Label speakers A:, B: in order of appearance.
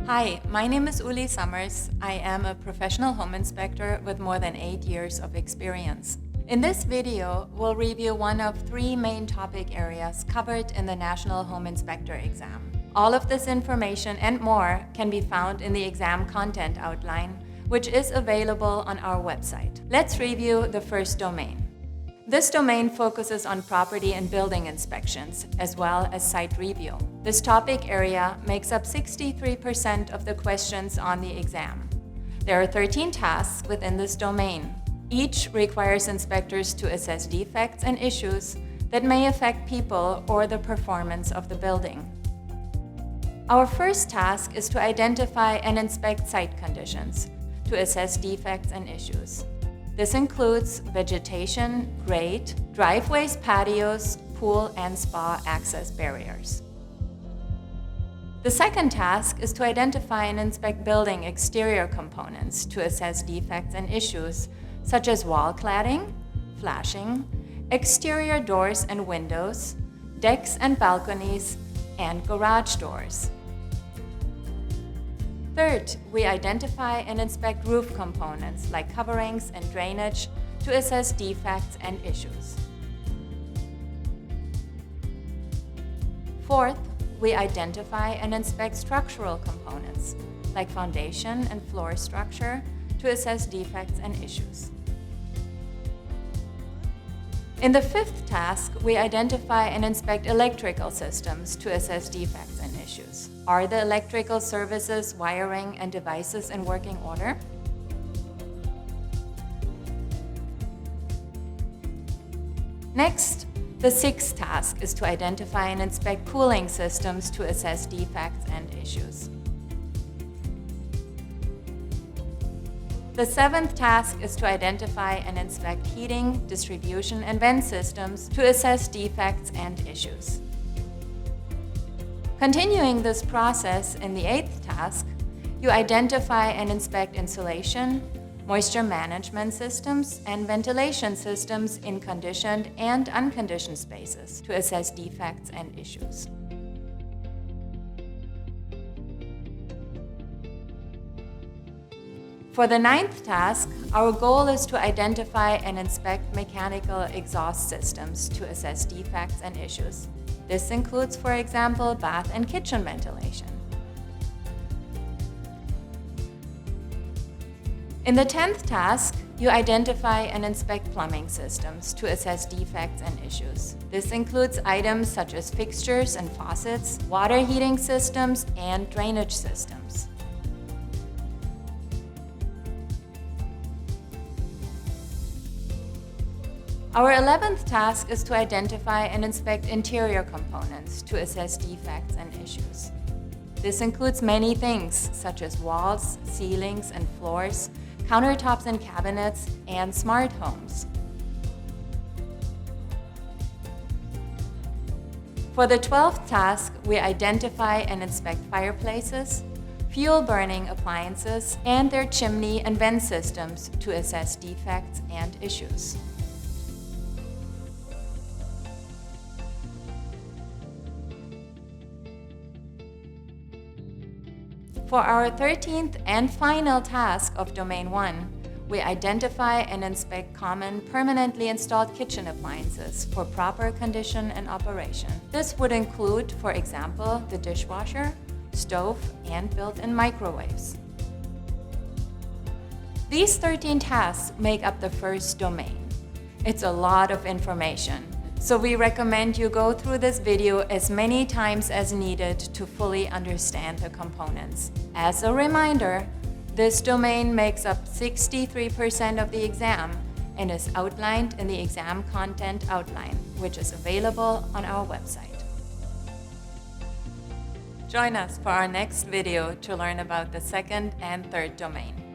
A: Hi, my name is Uli Sommers. I am a professional home inspector with more than 8 years of experience. In this video, we'll review one of 3 main topic areas covered in the National Home Inspector exam. All of this information and more can be found in the exam content outline, which is available on our website. Let's review the first domain. This domain focuses on property and building inspections, as well as site review. This topic area makes up 63% of the questions on the exam. There are 13 tasks within this domain. Each requires inspectors to assess defects and issues that may affect people or the performance of the building. Our first task is to identify and inspect site conditions to assess defects and issues. This includes vegetation, grade, driveways, patios, pool and spa access barriers. The second task is to identify and inspect building exterior components to assess defects and issues such as wall cladding, flashing, exterior doors and windows, decks and balconies, and garage doors. Third, we identify and inspect roof components like coverings and drainage to assess defects and issues. Fourth, we identify and inspect structural components like foundation and floor structure to assess defects and issues. In the fifth task, we identify and inspect electrical systems to assess defects and issues. Are the electrical services, wiring, and devices in working order? Next, the sixth task is to identify and inspect cooling systems to assess defects and issues. The seventh task is to identify and inspect heating, distribution, and vent systems to assess defects and issues. Continuing this process in the eighth task, you identify and inspect insulation, moisture management systems, and ventilation systems in conditioned and unconditioned spaces to assess defects and issues. For the ninth task, our goal is to identify and inspect mechanical exhaust systems to assess defects and issues. This includes, for example, bath and kitchen ventilation. In the 10th task, you identify and inspect plumbing systems to assess defects and issues. This includes items such as fixtures and faucets, water heating systems, and drainage systems. Our 11th task is to identify and inspect interior components to assess defects and issues. This includes many things such as walls, ceilings and floors, countertops and cabinets, and smart homes. For the 12th task, we identify and inspect fireplaces, fuel-burning appliances, and their chimney and vent systems to assess defects and issues. For our 13th and final task of Domain 1, we identify and inspect common permanently installed kitchen appliances for proper condition and operation. This would include, for example, the dishwasher, stove, and built-in microwaves. These 13 tasks make up the first domain. It's a lot of information. So we recommend you go through this video as many times as needed to fully understand the components. As a reminder, this domain makes up 63% of the exam and is outlined in the exam content outline, which is available on our website. Join us for our next video to learn about the second and third domain.